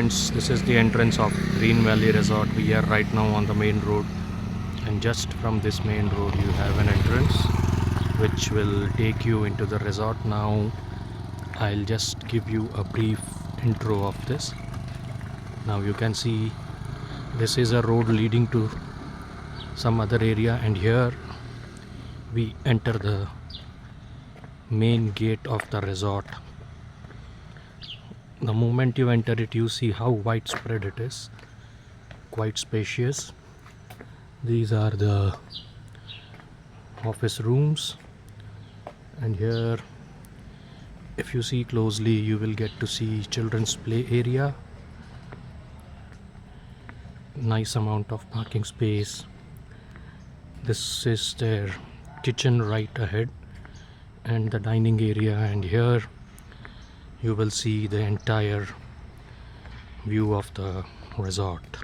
Friends, this is the entrance of Green Valley Resort. We are right now on the main road, and just from this main road you have an entrance which will take you into the resort. Now I'll just give you a brief intro of this. Now you can see this is a road leading to some other area, and here we enter the main gate of the resort. The moment you enter it, you see how widespread it is, quite spacious. These are the office rooms, and here if you see closely you will get to see children's play area, nice amount of parking space. This is their kitchen right ahead and the dining area, and here you will see the entire view of the resort.